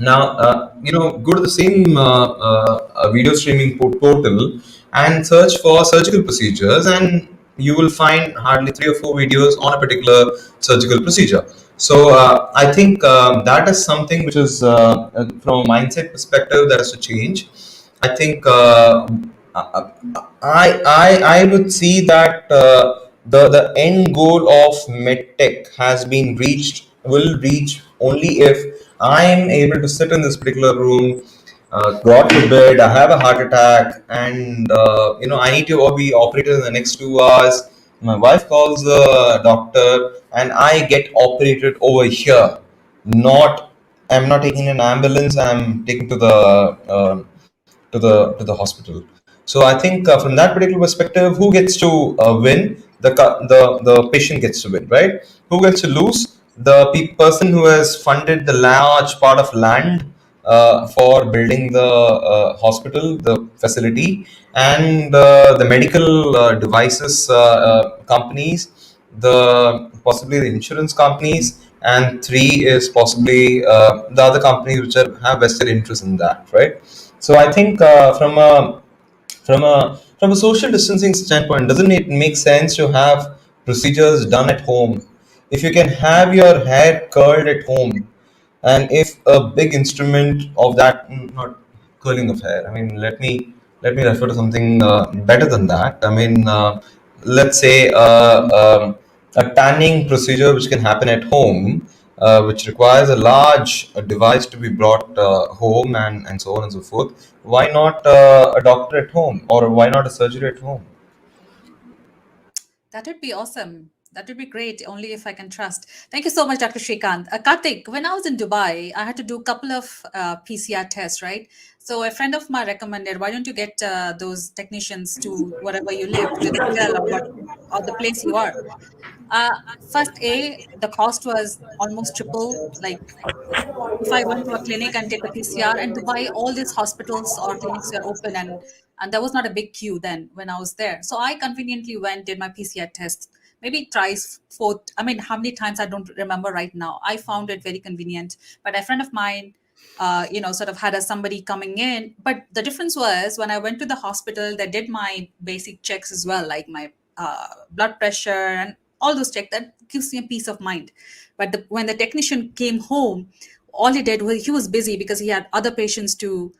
Now, go to the same video streaming portal and search for surgical procedures, and you will find hardly 3 or 4 videos on a particular surgical procedure. So, I think that is something which is, from a mindset perspective, that has to change. I think I would see that the end goal of medtech has been reached, will reach only if I am able to sit in this particular room. God forbid, I have a heart attack, and I need to be operated in the next 2 hours. My wife calls the doctor, and I get operated over here. Not, I'm not taking an ambulance. I'm taken to the hospital. So I think from that particular perspective, who gets to win? The patient gets to win, right? Who gets to lose? The person who has funded the large part of land for building the hospital, the facility, and the medical devices companies, the possibly the insurance companies, and three is possibly the other companies which have vested interest in that, right? So I think from a social distancing standpoint, doesn't it make sense to have procedures done at home? If you can have your hair curled at home, and if a big instrument of that, not curling of hair. I mean, let me refer to something better than that. I mean, let's say a tanning procedure which can happen at home, which requires a large device to be brought home, and so on and so forth. Why not a doctor at home, or why not a surgery at home? That would be awesome. That would be great, only if I can trust. Thank you so much, Dr. Srikant. Kartik, when I was in Dubai, I had to do a couple of PCR tests, right? So a friend of mine recommended, why don't you get those technicians to wherever you live, to the hotel or the place you are. Uh, First, the cost was almost triple. Like if I went to a clinic and take a PCR, and Dubai, all these hospitals or clinics were open, and there was not a big queue then when I was there. So I conveniently went, did my PCR test, maybe thrice, fourth. I mean, how many times I don't remember right now. I found it very convenient. But a friend of mine, sort of had somebody coming in. But the difference was when I went to the hospital, they did my basic checks as well, like my blood pressure and all those check, that gives me a peace of mind. But when the technician came home, all he did was he was busy because he had other patients to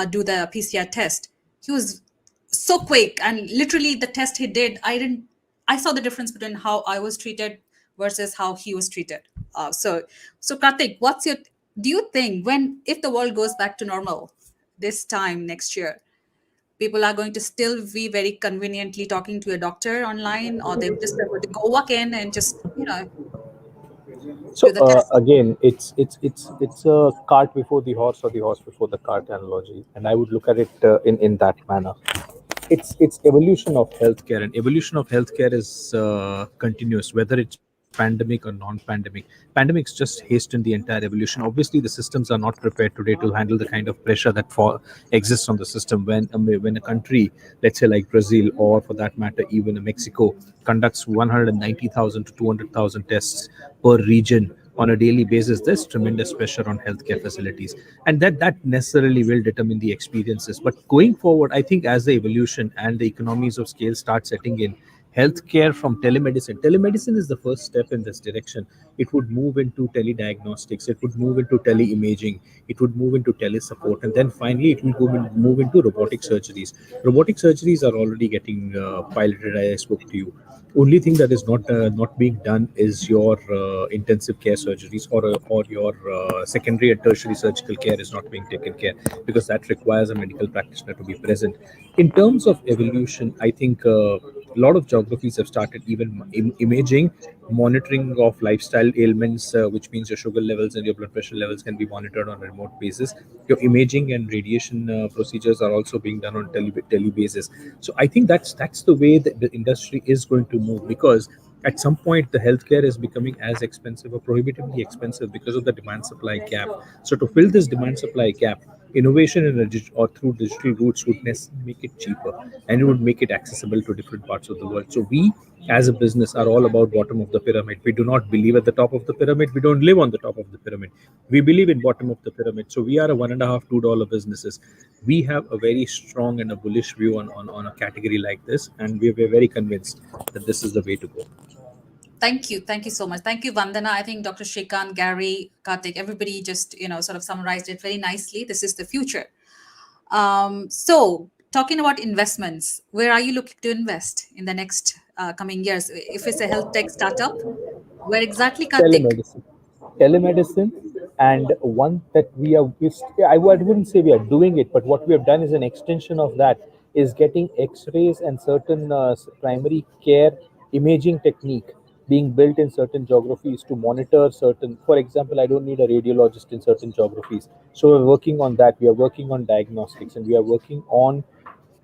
do the PCR test. He was so quick, and literally the test he did, I saw the difference between how I was treated versus how he was treated. So Kartik, do you think, when if the world goes back to normal this time next year, people are going to still be very conveniently talking to a doctor online, or they just prefer to go walk in and just So do the test? again, it's a cart before the horse or the horse before the cart analogy, and I would look at it in that manner. It's evolution of healthcare, and evolution of healthcare is continuous, whether it's pandemic or non-pandemic. Pandemics just hasten the entire evolution. Obviously, the systems are not prepared today to handle the kind of pressure that exists on the system when a country, let's say like Brazil, or for that matter even Mexico, conducts 190,000 to 200,000 tests per region on a daily basis. There's tremendous pressure on healthcare facilities, and that necessarily will determine the experiences. But going forward, I think as the evolution and the economies of scale start setting in, healthcare from telemedicine is the first step in this direction. It would move into telediagnostics, it would move into teleimaging, it would move into telesupport, and then finally it will move into robotic surgeries are already getting piloted. I spoke to you. Only thing that is not being done is your intensive care surgeries, or your secondary and tertiary surgical care is not being taken care, because that requires a medical practitioner to be present. In terms of evolution, I think a lot of geographies have started even imaging, monitoring of lifestyle ailments, which means your sugar levels and your blood pressure levels can be monitored on a remote basis. Your imaging and radiation procedures are also being done on tele basis. So I think that's the way that the industry is going to move, because at some point the healthcare is becoming as expensive or prohibitively expensive because of the demand supply gap. So to fill this demand supply gap, innovation or through digital routes would necessarily make it cheaper, and it would make it accessible to different parts of the world. So we as a business are all about bottom of the pyramid. We do not believe at the top of the pyramid. We don't live on the top of the pyramid. We believe in bottom of the pyramid. So we are a $1.5 to $2 businesses. We have a very strong and a bullish view on a category like this, and we're very convinced that this is the way to go. Thank you. Thank you so much. Thank you, Vandana. I think Dr. Srikant, Gary, Kartik, everybody just, sort of summarized it very nicely. This is the future. So talking about investments, where are you looking to invest in the next coming years? If it's a health tech startup, where exactly, Kartik? Telemedicine, and one that I wouldn't say we are doing it, but what we have done is an extension of that, is getting x-rays and certain primary care imaging technique being built in certain geographies to monitor certain. For example, I don't need a radiologist in certain geographies, so we're working on that. We are working on diagnostics, and we are working on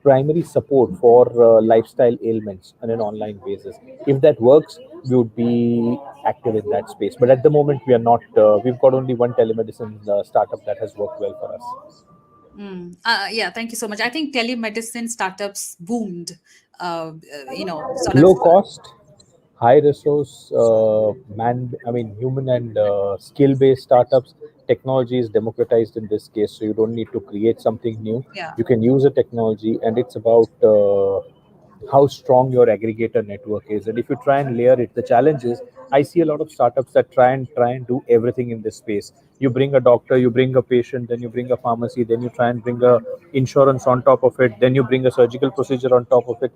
primary support for lifestyle ailments on an online basis. If that works, we would be active in that space. But at the moment, we are not. We've got only one telemedicine startup that has worked well for us. Yeah, thank you so much. I think telemedicine startups boomed, sort of. Low cost, high resource, human and skill-based startups. Technology is democratized in this case, so you don't need to create something new. Yeah. You can use a technology, and it's about how strong your aggregator network is. And if you try and layer it, the challenge is I see a lot of startups that try and do everything in this space. You bring a doctor, you bring a patient, then you bring a pharmacy, then you try and bring a insurance on top of it, then you bring a surgical procedure on top of it.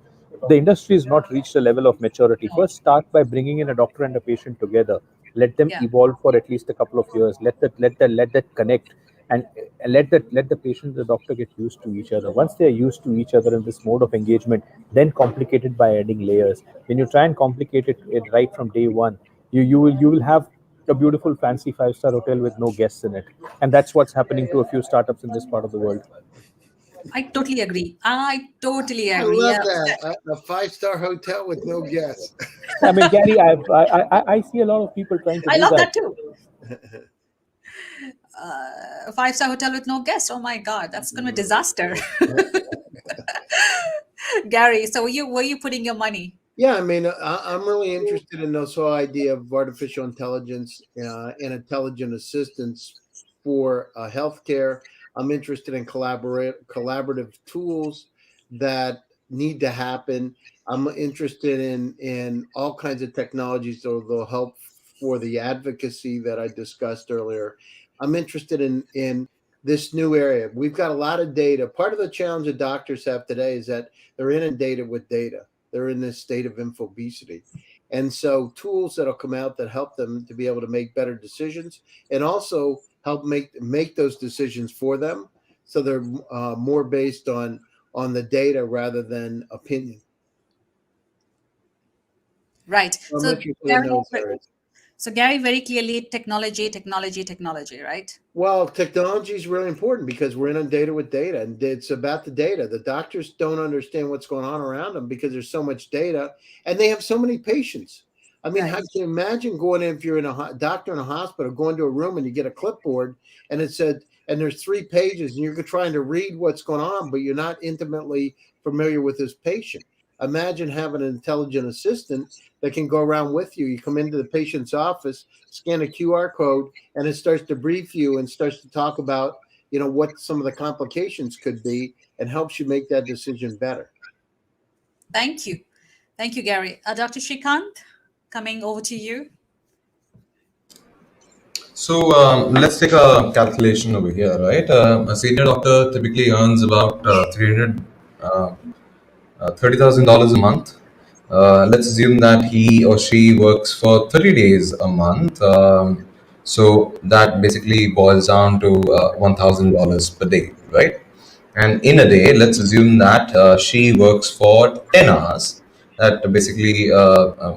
The industry has not reached a level of maturity. No. First, start by bringing in a doctor and a patient together. Let them Yeah. evolve for at least a couple of years. Let that connect, and let the patient and the doctor get used to each other. Once they are used to each other in this mode of engagement, then complicate it by adding layers. When you try and complicate it right from day one, you will have a beautiful fancy 5-star hotel with no guests in it, and that's what's happening to a few startups in this part of the world. I totally agree. I totally I agree. love Yeah. that. A 5-star hotel with no guests. I mean, Gary, I see a lot of people trying to I do love that. that too. A 5-star hotel with no guests. Oh my God, that's gonna be a disaster. Gary, so where you putting your money? Yeah, I mean, I'm really interested in this whole idea of artificial intelligence and intelligent assistance for healthcare. I'm interested in collaborative tools that need to happen. I'm interested in all kinds of technologies that will help for the advocacy that I discussed earlier. I'm interested in this new area. We've got a lot of data. Part of the challenge that doctors have today is that they're inundated with data. They're in this state of infobesity. And so tools that'll come out that help them to be able to make better decisions and also help make those decisions for them. So they're more based on the data rather than opinion. Right. So I'm interested in those areas. So Gary, very clearly, technology, right? Well, technology is really important because we're inundated with data, and it's about the data. The doctors don't understand what's going on around them because there's so much data, and they have so many patients. I mean, Right. how can you imagine going in, if you're in a doctor in a hospital, going to a room and you get a clipboard and it said, and there's 3 pages, and you're trying to read what's going on, but you're not intimately familiar with this patient. Imagine having an intelligent assistant that can go around with you. You come into the patient's office, scan a QR code, and it starts to brief you and starts to talk about, what some of the complications could be and helps you make that decision better. Thank you. Thank you, Gary. Dr. Srikant, coming over to you. So let's take a calculation over here, right? A senior doctor typically earns about $30,000 a month. Let's assume that he or she works for 30 days a month. So that basically boils down to $1,000 per day, right? And in a day, let's assume that she works for 10 hours. That basically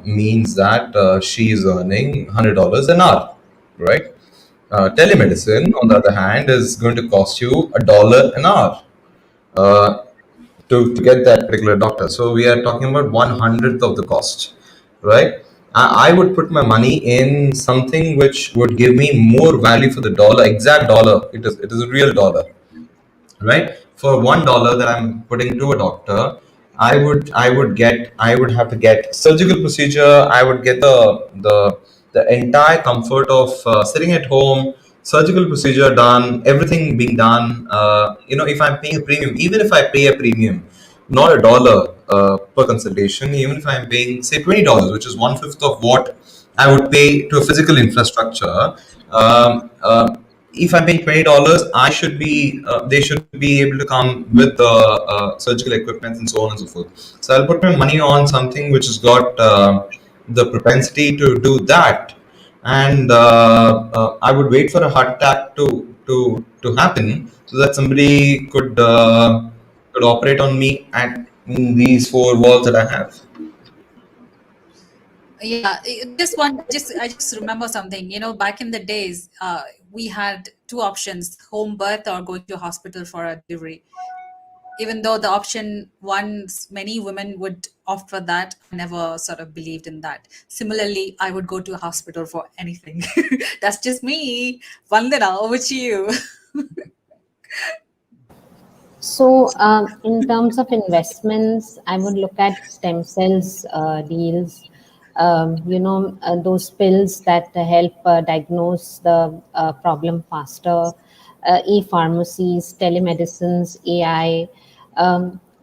means that she is earning $100 an hour, right? Telemedicine, on the other hand, is going to cost you $1 an hour. To get that particular doctor. So we are talking about 1/100th of the cost, right? I would put my money in something which would give me more value for the dollar, exact dollar. It is a real dollar, right? For $1 that I'm putting to a doctor, I would have to get surgical procedure. I would get the entire comfort of sitting at home, surgical procedure done, everything being done. If I'm paying a premium, even if I pay a premium, not $1 per consultation, even if I'm paying say $20, which is 1/5 of what I would pay to a physical infrastructure. If I'm paying $20, I should be they should be able to come with the surgical equipment and so on and so forth. So I'll put my money on something which has got the propensity to do that, and I would wait for a heart attack to happen so that somebody could operate on me at these 4 walls that I have. Yeah, this one, I just remember something. Back in the days, we had 2 options: home birth or going to hospital for a delivery. Even though the option once many women would opt for that, I never sort of believed in that. Similarly, I would go to a hospital for anything. That's just me. Vandana, over to you. So, in terms of investments, I would look at stem cells deals. Those pills that help diagnose the problem faster, e-pharmacies, telemedicines, AI,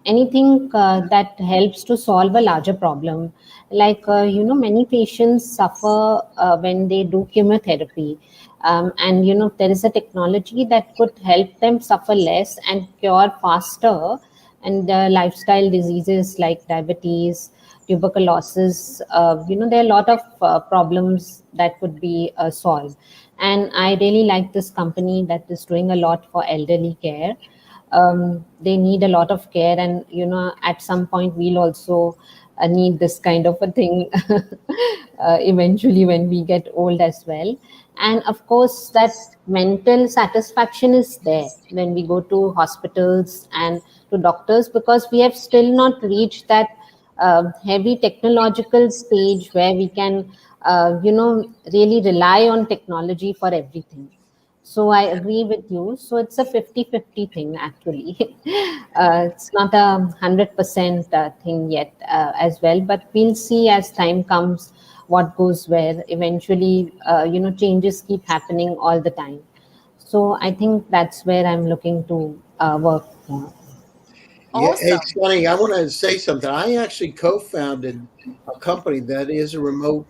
anything that helps to solve a larger problem. Like, many patients suffer when they do chemotherapy. And there is a technology that could help them suffer less and cure faster, and lifestyle diseases like diabetes, tuberculosis, there are a lot of problems that could be solved. And I really like this company that is doing a lot for elderly care. They need a lot of care, and at some point we'll also need this kind of a thing eventually when we get old as well. And of course that mental satisfaction is there when we go to hospitals and to doctors, because we have still not reached that heavy technological stage where we can really rely on technology for everything. So I agree with you. So it's a 50-50 thing, actually. It's not a 100% thing yet as well, but we'll see as time comes what goes where. Eventually, changes keep happening all the time. So I think that's where I'm looking to work. Yeah, hey, Awesome. Sonny, I want to say something. I actually co-founded a company that is a remote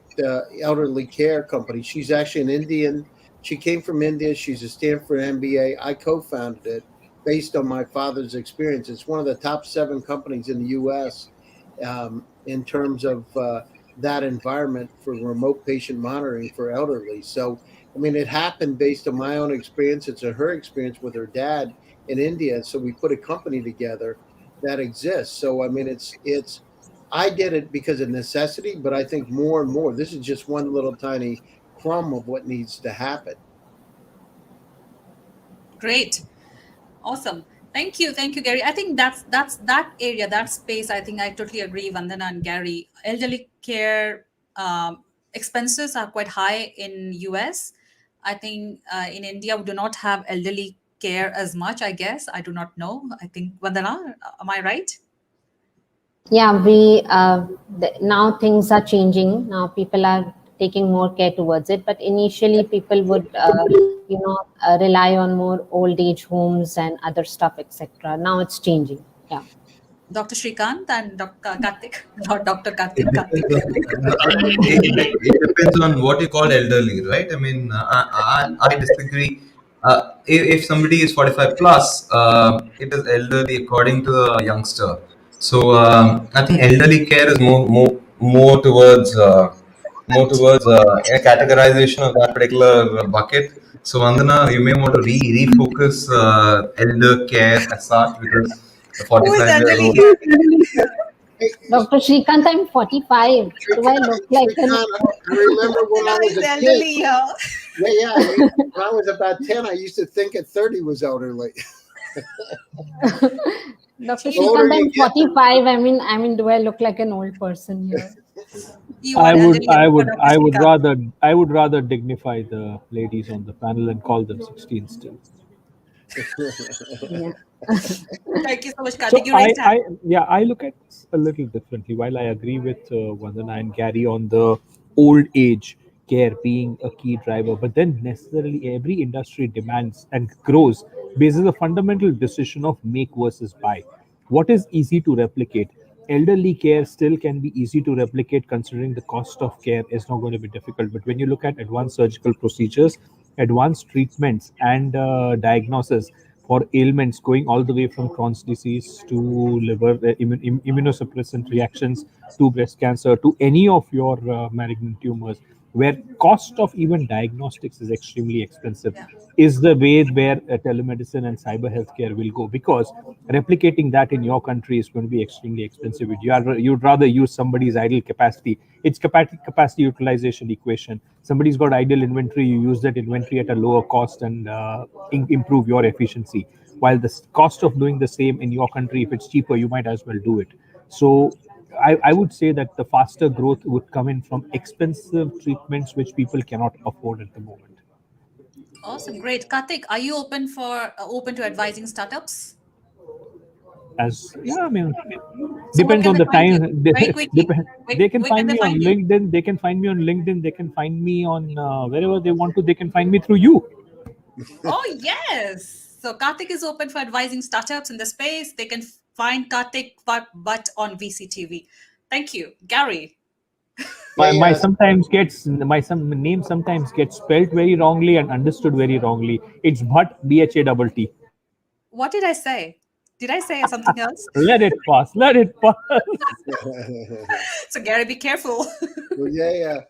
elderly care company. She's actually an Indian. She came from India. She's a Stanford MBA. I co-founded it based on my father's experience. It's one of the top 7 companies in the U.S. In terms of that environment for remote patient monitoring for elderly. So, I mean, it happened based on my own experience. It's her experience with her dad in India. So we put a company together that exists. So I mean, it's I did it because of necessity, but I think more and more, this is just one little tiny crumb of what needs to happen. Great. Awesome. Thank you, Gary. I think that's that area, that space. I think I totally agree, Vandana and Gary. Elderly care expenses are quite high in US. I think in India we do not have elderly care as much. I guess I do not know. I think Vandana, am I right? Yeah, we now things are changing. Now people are taking more care towards it. But initially, people would, rely on more old age homes and other stuff, etc. Now it's changing. Yeah. Dr. Srikant and Dr. Kartik, not Dr. It Kartik, Kartik. depends on it depends on what you call elderly, right? I mean, I disagree. If somebody is 45 plus, it is elderly according to the youngster. So I think elderly care is more towards a categorization of that particular bucket. So Vandana, you may want to refocus elder care as such, because a Who is 45-year elderly old. here? Hey, Dr. Srikant, I'm 45. Do I look like an? Srikant, I remember when I Vandana was is a kid. elderly here. Yeah, when I was about 10, I used to think at 30 was elderly. Dr. The older Srikant, you I'm get, 45. I mean, do I look like an old person here? You are elderly for Dr. Srikant. I would rather dignify the ladies on the panel and call them 16 still. Yeah. Thank you so much, So Kartik. You raised hand. I look at this a little differently. While I agree with Vandana and Gary on the old age care being a key driver, but then necessarily every industry demands and grows based on a fundamental decision of make versus buy. What is easy to replicate? Elderly care still can be easy to replicate, considering the cost of care is not going to be difficult. But when you look at advanced surgical procedures, advanced treatments, and diagnosis for ailments going all the way from Crohn's disease to liver immunosuppressant reactions to breast cancer to any of your malignant tumors, where cost of even diagnostics is extremely expensive, Yeah. is the way where telemedicine and cyber healthcare will go, because replicating that in your country is going to be extremely expensive. You'd rather use somebody's idle capacity. It's capacity utilization equation. Somebody's got idle inventory, you use that inventory at a lower cost and improve your efficiency, while the cost of doing the same in your country, if it's cheaper, you might as well do it. So I would say that the faster growth would come in from expensive treatments which people cannot afford at the moment. Awesome, great. Kartik, are you open to advising startups? As yeah, I mean, So what depends can on they the find you? time. Very quickly. They can Where can find they me on find you? LinkedIn. They can find me on LinkedIn. They can find me on wherever they want to. They can find me through you. Oh, yes. So Kartik is open for advising startups in the space. They can find Kartik but on VCTV. Thank you. Gary, yeah, My yeah. sometimes gets my some name sometimes gets spelled very wrongly and understood very wrongly. It's Bhatt, BHATT. what did I say? Did I say something else? Let it pass. Let it pass. So Gary, be careful. Well, yeah.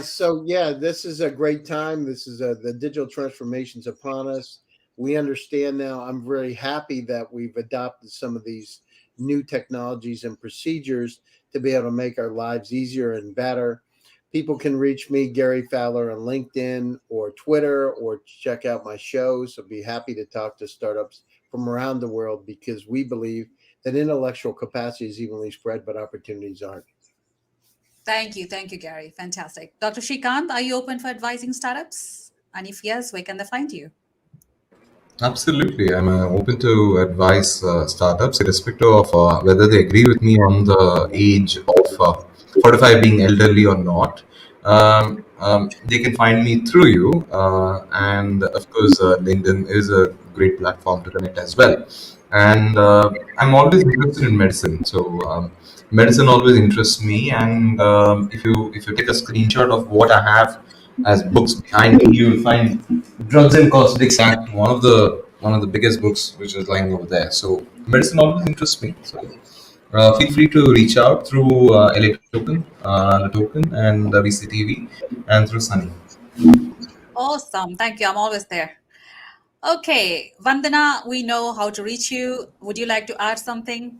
So yeah, this is a great time. This is the digital transformations upon us. We understand now. I'm very happy that we've adopted some of these new technologies and procedures to be able to make our lives easier and better. People can reach me, Gary Fowler, on LinkedIn or Twitter, or check out my shows. I'll be happy to talk to startups from around the world, because we believe that intellectual capacity is evenly spread, but opportunities aren't. Thank you, Gary. Fantastic. Dr. Srikant, are you open for advising startups? And if yes, where can they find you? Absolutely. I'm open to advise startups, irrespective of whether they agree with me on the age of 45 being elderly or not. They can find me through you. And of course, LinkedIn is a great platform to connect as well. and I'm always interested in medicine. So medicine always interests me. And if you take a screenshot of what I have as books behind me, you will find Drugs and Cosmetics Act, one of the biggest books which is lying over there. So medicine always interests me. So feel free to reach out through LaToken and VCTV and through Sunny. Awesome. Thank you. I'm always there. Okay, Vandana, we know how to reach you. Would you like to add something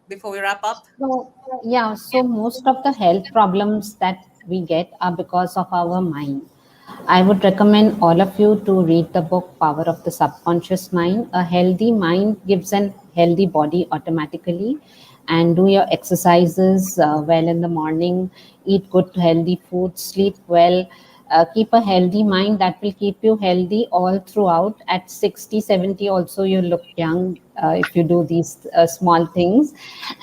before we wrap up? So, yeah, so most of the health problems that we get are because of our mind. I would recommend all of you to read the book Power of the Subconscious Mind. A healthy mind gives an healthy body automatically. And do your exercises well in the morning, eat good, healthy food, sleep well. Keep a healthy mind that will keep you healthy all throughout. At 60, 70, also, you look young if you do these small things.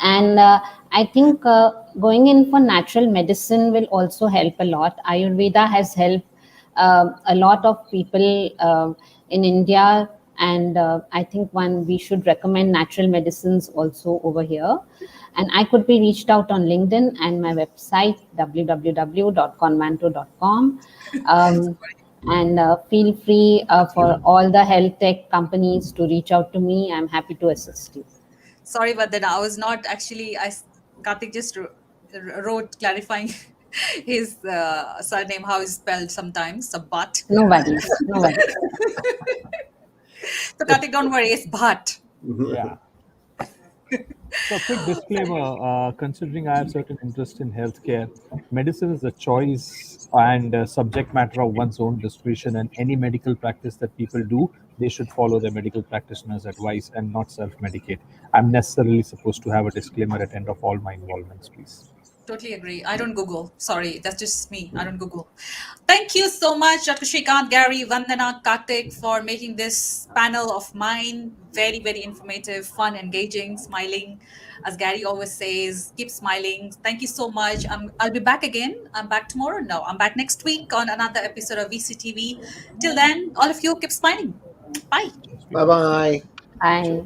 And I think going in for natural medicine will also help a lot. Ayurveda has helped a lot of people in India, and I think we should recommend natural medicines also over here. And I could be reached out on LinkedIn and my website www.convanto.com. And feel free for all the health tech companies to reach out to me. I'm happy to assist you. Sorry, Vandana, I was not actually. Kartik just wrote clarifying his surname, how is spelled sometimes. So, Bhatt. No worries, no worries. So, Kartik, don't worry, it's Bhatt. Yeah. So, quick disclaimer, considering I have certain interest in healthcare, medicine is a choice and subject matter of one's own discretion, and any medical practice that people do, they should follow their medical practitioner's advice and not self-medicate. I'm necessarily supposed to have a disclaimer at end of all my involvements, please. Totally agree. I don't Google. Sorry, that's just me. I don't Google. Thank you so much, Dr. Srikant, Gary, Vandana, Kartik, for making this panel of mine very, very informative, fun, engaging, smiling. As Gary always says, keep smiling. Thank you so much. I'll be back again. I'm back tomorrow. No, I'm back next week on another episode of VCTV. Till then, all of you keep smiling. Bye. Bye bye. Bye.